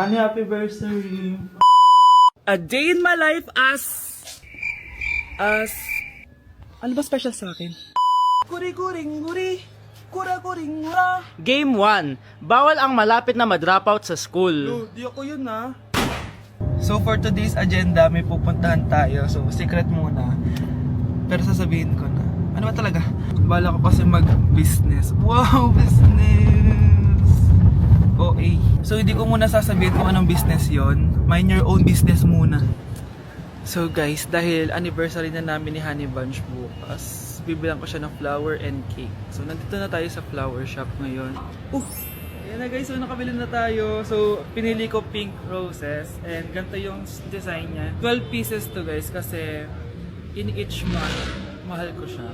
Honey, happy anniversary. A day in my life as ano ba special sa akin? Guri-guring-guri. Kura-guring-gura. Game 1. Bawal ang malapit na ma-dropout sa school. Yo, di ako yun ha. So for today's agenda, may pupuntahan tayo. So secret muna. Pero sasabihin ko na. Ano ba talaga? Bala ko kasi mag-business. Wow, business! OA. So hindi ko muna sasabihin kung anong business yon. Mind your own business muna. So guys, dahil anniversary na namin ni Honey Bunch bukas, bibilang ko siya ng flower and cake. So nandito na tayo sa flower shop ngayon. Ayan na guys, so nakabili na tayo. So pinili ko pink roses and ganito yung design niya. 12 pieces to guys kasi in each month, mahal ko siya.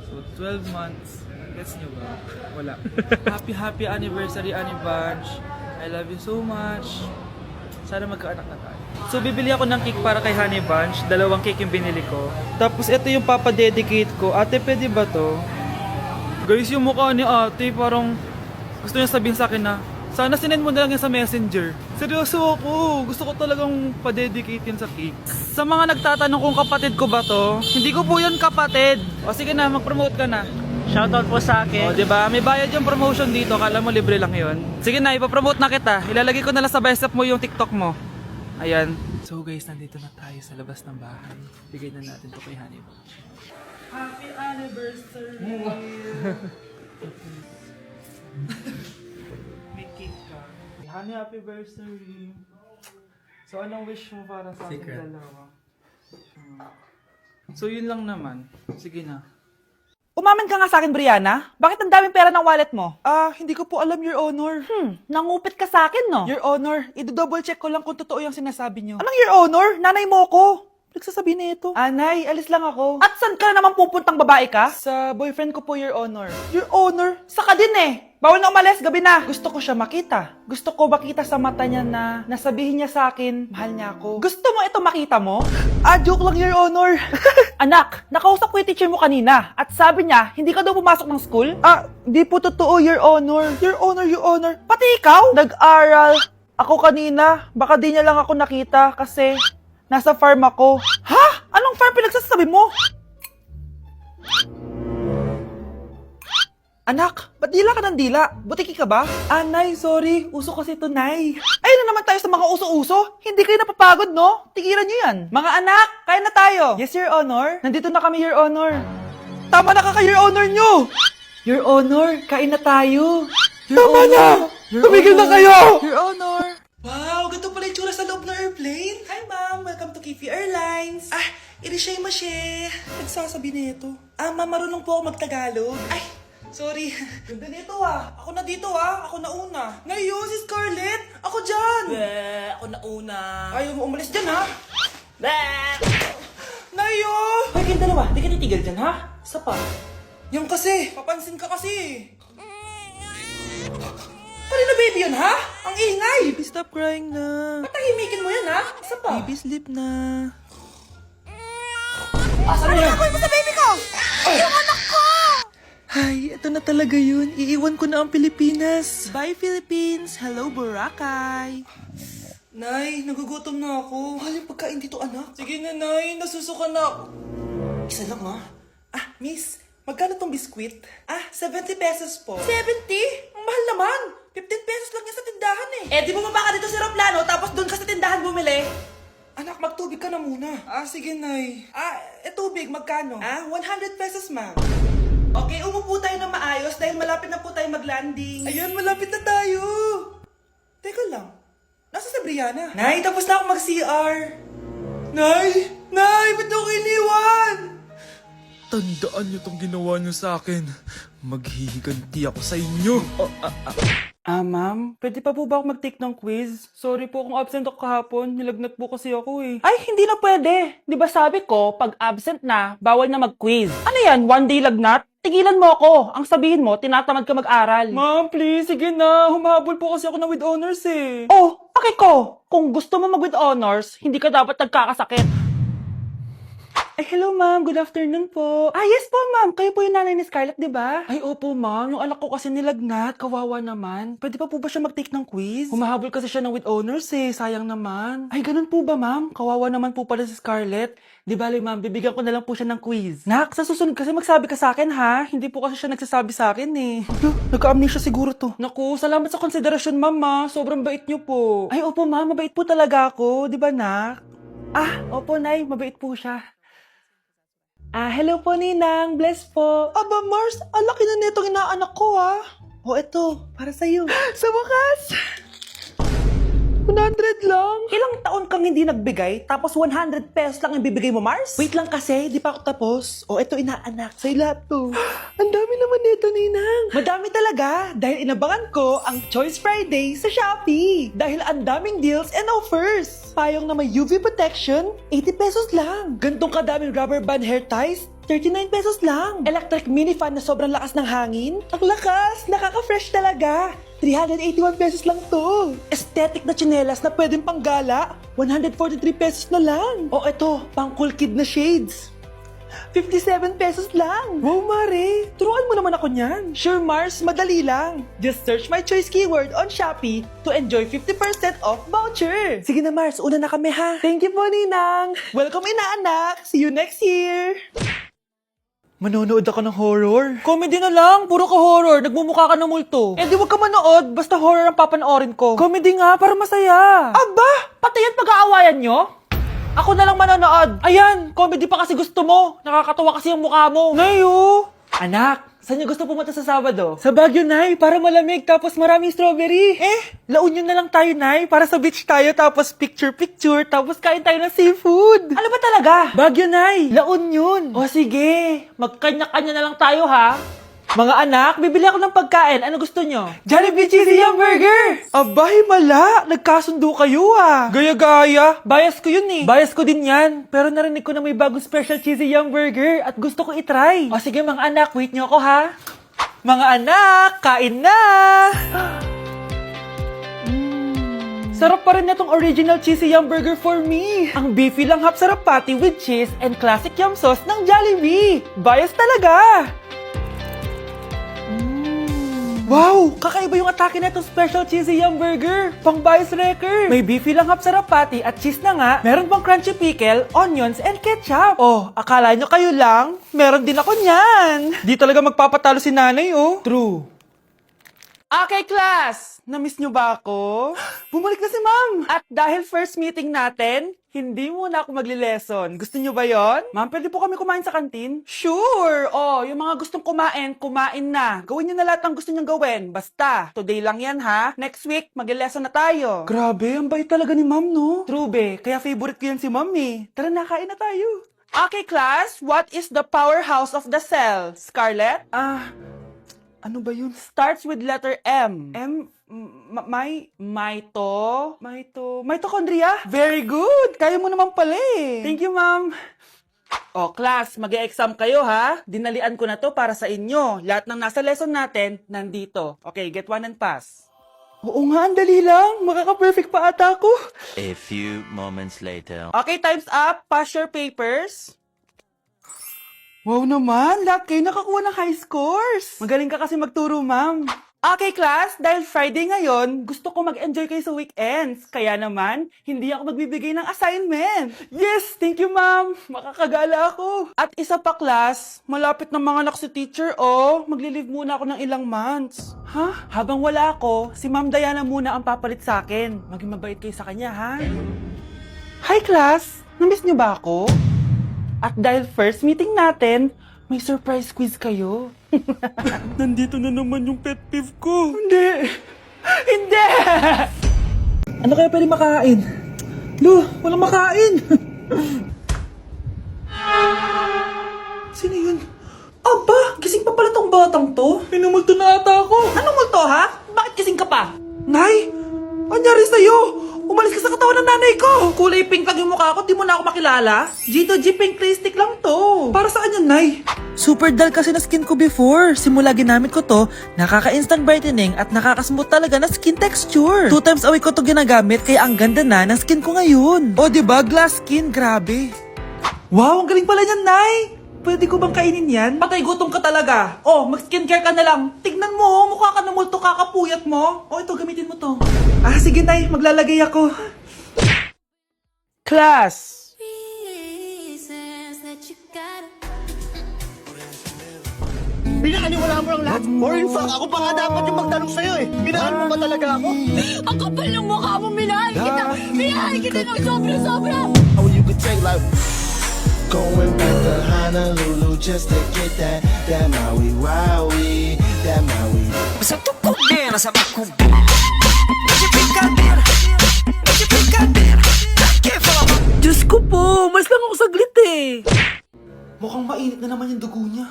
So 12 months, gets nyo ba? Wala. Happy anniversary Honey Bunch. I love you so much. Sana magkaanak na tayo. So bibili ako ng cake para kay Honey Bunch. 2 cake yung binili ko. Tapos ito yung papadedicate ko. Ate, pwede ba to? Guys, yung mukha ni ate parang gusto niya sabihin sa akin na sana sinend mo na lang yan sa messenger. Seryoso ako. Gusto ko talagang padedicate yun sa cake. Sa mga nagtatanong kung kapatid ko ba to, hindi ko po yun kapatid. O sige na, mag-promote ka na. Shoutout po sa akin. O diba, may bayad yung promotion dito. Kala mo libre lang yun. Sige na, ipapromote na kita. Ilalagay ko na lang sa bicep mo yung TikTok mo. Ayan. So guys, nandito na tayo sa labas ng bahay. Bigay na natin to kay Honey Bunch. Happy anniversary! May cake ka. Honey, happy anniversary! So anong wish mo para sa ating dalawa? So yun lang naman. Sige na. Umamin ka nga sa akin, Brianna. Bakit ang daming pera ng wallet mo? Hindi ko po alam, Your Honor. Nangupit ka sa akin, no? Your Honor, i-double check ko lang kung totoo yung sinasabi niyo. Anong your honor? Nanay mo ko. Nagsasabi na ito. Anay, alis lang ako. At saan ka na naman pupuntang babae ka? Sa boyfriend ko po, Your Honor. Your honor? Saka din eh. Bawal na umalis, gabi na. Gusto ko siya makita. Gusto ko makita sa mata niya na nasabihin niya sa akin, mahal niya ako. Gusto mo ito makita mo? Joke lang, Your Honor. Anak, nakausap ko yung teacher mo kanina at sabi niya, hindi ka daw pumasok ng school? Di po totoo, Your Honor. Your honor. Pati ikaw? Nag-aral. Ako kanina, baka di niya lang ako nakita kasi nasa farm ako. Ha? Anong farm pinagsasabi mo? Anak, ba't dila ka ng dila? Butiki ka ba? Nay, sorry. Uso kasi ito, Nay. Ayun na naman tayo sa mga uso-uso. Hindi kayo napapagod, no? Tigilan nyo yan. Mga anak, kain na tayo. Yes, Your Honor. Nandito na kami, Your Honor. Tama na ka, Your Honor nyo. Your Honor, kain na tayo. Tama na! Tumigil na kayo! Your Honor. Wow, ganito pala yung tsura sa loob ng airplane. Hi, ma'am. Welcome to Kifi Airlines. Irishay mashe. Nagsasabi na ito. Ma'am, marunong po ako magtagalog. Ay, sorry. Ganda nito Ako na dito Ako na una. Ngayon, si Scarlett. Ako dyan. Ako na una. Ayaw mo umalis dyan Nayo! Hoy, kayong dalawa. Di ka titigil dyan, ha? Isa pa. Yung kasi, papansin ka kasi. Kanina baby yun, ha? Ang ingay! Baby, stop crying na. Patahimikin mo yan, ha? Isa pa. Baby, sleep na. Asan mo yan? Mo sa baby ko! Yung anak ko! Ay, ito na talaga yun. Iiwan ko na ang Pilipinas. Bye, Philippines. Hello, Boracay. Nay, nagugutom na ako. Mahal yung pagkain dito, anak. Sige na, Nay. Nasusuka na ako. Isa lang, ha? Miss, magkano tong biskwit? 70 pesos po. 70? Ang mahal naman. 15 pesos lang yan sa tindahan eh. Di bumaba ka dito sa aeroplano tapos doon ka sa tindahan bumili. Anak, magtubig ka na muna. Sige, Nay. Tubig, magkano? 100 pesos, ma'am. Okay, umupo tayo na maayos dahil malapit na po tayo mag-landing. Ayan, malapit na tayo. Teka lang. Nasa si Brianna? Nay, tapos na ako mag-CR. Nay! Nay! Ba't ako iniwan? Tandaan niyo tong ginawa niyo sa akin. Maghihiganti ako sa inyo. Ma'am, pwede pa po ba ako mag-take ng quiz? Sorry po kung absent ako kahapon. Nilagnat po kasi ako eh. Ay, hindi na pwede. Di ba sabi ko, pag absent na, bawal na mag-quiz. Ano yan, one day lagnat? Tigilan mo ako. Ang sabihin mo, tinatamad ka mag-aral. Ma'am, please, sige na. Humahabol po kasi ako na with honors eh. Okay ko. Kung gusto mo mag with honors, hindi ka dapat nagkakasakit. Ay, hello ma'am. Good afternoon po. Ah, yes po ma'am. Kayo po yung nanay ni Scarlett, di ba? Ay, opo ma'am. Yung anak ko kasi nilagnat. Kawawa naman. Pwede pa po ba siya mag-take ng quiz? Humahabol kasi siya ng with honors eh. Sayang naman. Ay, ganun po ba ma'am? Kawawa naman po pala si Scarlett. Di bale ma'am, bibigyan ko na lang po siya ng quiz. Nak, sa susunod kasi magsabi ka sa akin ha. Hindi po kasi siya nagsasabi sa akin eh. Nagka-amnesia siguro to. Naku, salamat sa konsiderasyon ma'am ha. Sobrang bait niyo po. Ay, opo ma'am. Mabait po talaga ako. Di ba nak? Ah, opo nay. Mabait po siya. Ah, hello po, Ninang. Bless po. Aba, Mars, ang laki na netong inaanak ko, ah. O, eto, para sa'yo. Sa wakas! 100 lang. Ilang taon kang hindi nagbigay, tapos 100 pesos lang ang bibigay mo, Mars? Wait lang kasi, di pa ako tapos. O, eto, inaanak. Sa'yo lahat to. Ang dami naman nito, Ninang. Madami talaga, dahil inabangan ko ang Choice Friday sa Shopee. Dahil ang daming deals and offers. Payong na may UV protection, 80 pesos lang. Gantong kadaming rubber band hair ties, 39 pesos lang. Electric mini fan na sobrang lakas ng hangin. Ang lakas! Nakaka-fresh talaga. 381 pesos lang to. Aesthetic na tsinelas na pwedeng panggala. 143 pesos na lang. O eto, pang cool kid na shades. 57 pesos lang. Wow, Mare. Turuan mo naman ako niyan. Sure, Mars. Madali lang. Just search my choice keyword on Shopee to enjoy 50% off voucher. Sige na, Mars. Una na kami, ha? Thank you po, Ninang. Welcome, inaanak. See you next year. Manonood ako ng horror. Comedy na lang, puro ka horror, nagmumukha ka ng multo. Eh di wag ka manood, basta horror ang papanoorin ko. Comedy nga, para masaya. Aba, pati yan pag-aawayan nyo? Ako na lang manonood. Ayan, comedy pa kasi gusto mo. Nakakatawa kasi yung mukha mo. Nayo! Anak, saan niyo gusto pumunta sa Sabado? Sa Baguio, Nay, para malamig tapos maraming strawberry. La Union na lang tayo, Nay, para sa beach tayo tapos picture-picture tapos kain tayo ng seafood. Ano ba talaga? Baguio, Nay, La Union. O sige, magkanya-kanya na lang tayo, ha? Mga anak, bibili ako ng pagkain. Ano gusto nyo? Jollibee Cheesy Yum Burger! Abay, mala! Nagkasundo kayo ah! Gaya-gaya! Bias ko yun eh! Bias ko din yan! Pero narinig ko na may bagong special Cheesy Yum Burger at gusto ko itry. O sige mga anak, wait nyo ako ha! Mga anak, kain na! Sarap pa rin na tong original Cheesy Yum Burger for me! Ang beefy lang hap sarap patty with cheese and classic yum sauce ng Jollibee! Bias talaga! Wow! Kakaiba yung atake na itong special cheesy yum burger. Pang bias wrecker. May beefy lang hap sarap patty at cheese na nga. Meron pang crunchy pickle, onions, and ketchup. Oh, akala nyo kayo lang? Meron din ako niyan. Di talaga magpapatalo si nanay, oh. True. Okay, class! Na-miss nyo ba ako? Bumalik na si ma'am! At dahil first meeting natin, hindi muna ako magli-lesson. Gusto nyo ba yon? Ma'am, pwede po kami kumain sa kantin? Sure! Oh, yung mga gustong kumain, kumain na. Gawin nyo na lahat ng gusto nyong gawin. Basta, today lang yan ha. Next week, magli-lesson na tayo. Grabe, ang bait talaga ni ma'am, no? True, be. Kaya favorite ko yan si ma'am eh. Tara na, kain na tayo. Okay, class. What is the powerhouse of the cell? Scarlett? Ano ba yun? Starts with letter M. Mitochondria? Very good! Kaya mo naman pala eh. Thank you, ma'am. O, class, mag-e-exam kayo ha. Dinalian ko na to para sa inyo. Lahat ng nasa lesson natin, nandito. Okay, get one and pass. Oo nga, ang dali lang. Makaka-perfect pa ata ako. A few moments later. Okay, time's up. Pass your papers. Wow naman, lahat kayo nakakuha ng high scores. Magaling ka kasi magturo, ma'am. Okay, class, dahil Friday ngayon, gusto ko mag-enjoy kayo sa weekends. Kaya naman, hindi ako magbibigay ng assignment. Yes, thank you, ma'am. Makakagala ako. At isa pa, class, malapit na mga anak si teacher, oh. Magli-leave muna ako ng ilang months. Ha? Habang wala ako, si Ma'am Diana muna ang papalit sa akin. Maging mabait kayo sa kanya, ha? Hi, class. Namiss niyo ba ako? At dahil first meeting natin, may surprise quiz kayo. Nandito na naman yung pet peeve ko. Hindi! Hindi! Ano kaya pwede makain? Lo, walang makain! Sino yun? Aba, gising pa pala tong batang to. Pinumulto na ata ako. Anong multo ha? Bakit gising ka pa? Nay! Anyari sa'yo? Umalis ka sa katawan ng nanay ko! Kulay pink lang yung mukha ko, di mo na ako makilala? G2G pink lipstick lang to. Para saan yan, Nay? Super dull kasi na skin ko before. Simula ginamit ko to, nakaka-instant brightening at nakaka-smooth talaga na skin texture. 2 times a week ko to ginagamit kaya ang ganda na ng skin ko ngayon. O diba, glass skin, grabe. Wow, ang galing pala niyan, Nay! Pwede ko bang kainin yan? Patay gutom ka talaga. Oh, mag-skincare ka na lang. Tignan mo, mukha ka na multo kakapuyat mo. Oh, ito, gamitin mo to. Ah, sige, Nay. Maglalagay ako. Class! reasons that you gotta Pinakaniwala mo lang lahat. Or in fact, ako pa nga dapat yung magtanong sa'yo eh. Minahal mo ba talaga ako? Ang kapal ng mukha mo, minahal kita! Minahal kita ng sobra-sobra! How you could take like going back to Honolulu just to get that Maui Wowie, that Maui. Diyos ko po, mas lang ako saglit eh. Mukhang mainit na naman yung dugo niya.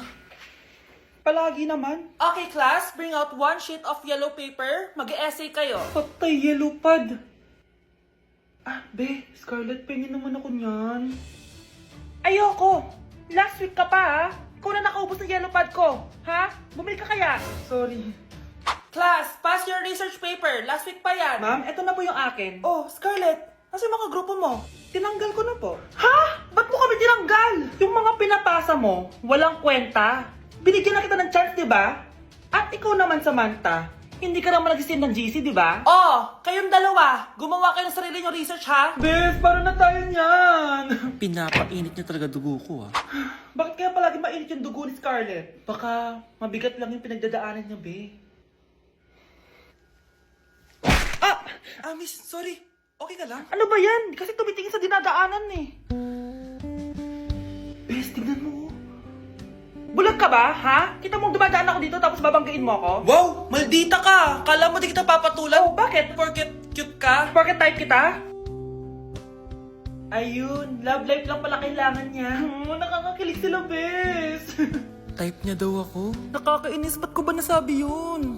Palagi naman. Okay, class. Bring out one sheet of yellow paper. Mag-essay kayo. Patay, yellow pad. Ah, be, Scarlett, pengin naman ako niyan. Ayoko. Last week ka pa, ha? Ikaw na nakaubos ng yellow pad ko. Ha? Bumili ka kaya? Sorry. Class, pass your research paper. Last week pa yan. Ma'am, eto na po yung akin. Oh, Scarlett, nasa yung mga grupo mo? Tinanggal ko na po. Ha? Ba't mo kami tinanggal? Yung mga pinapasa mo, walang kwenta. Binigyan na kita ng chance, di ba? At ikaw naman, Samantha, hindi ka naman nag-send ng GC, di ba? Oh, kayong dalawa, gumawa kayo ng sarili nyo research, ha? Bes, paano na tayo niyan? Pinapainit niya talaga dugo ko ah. Bakit kaya palagi mainit yung dugo ni Scarlett? Baka mabigat lang yung pinagdadaanan niya, be. Miss, sorry. Okay ka lang? Ano ba yan? Kasi tumitingin sa dinadaanan eh. Bes, tignan mo. Bulag ka ba, ha? Kita mong dumadaan ako dito tapos babanggain mo ako? Wow! Maldita ka! Kala mo di kita papatulan? Oh, bakit? Porket cute ka? Porket type kita? Ayun, love life lang pala kailangan niya. Nakakakilig sila, bes. Type niya daw ako. Nakakainis, ba't ko ba nasabi yun?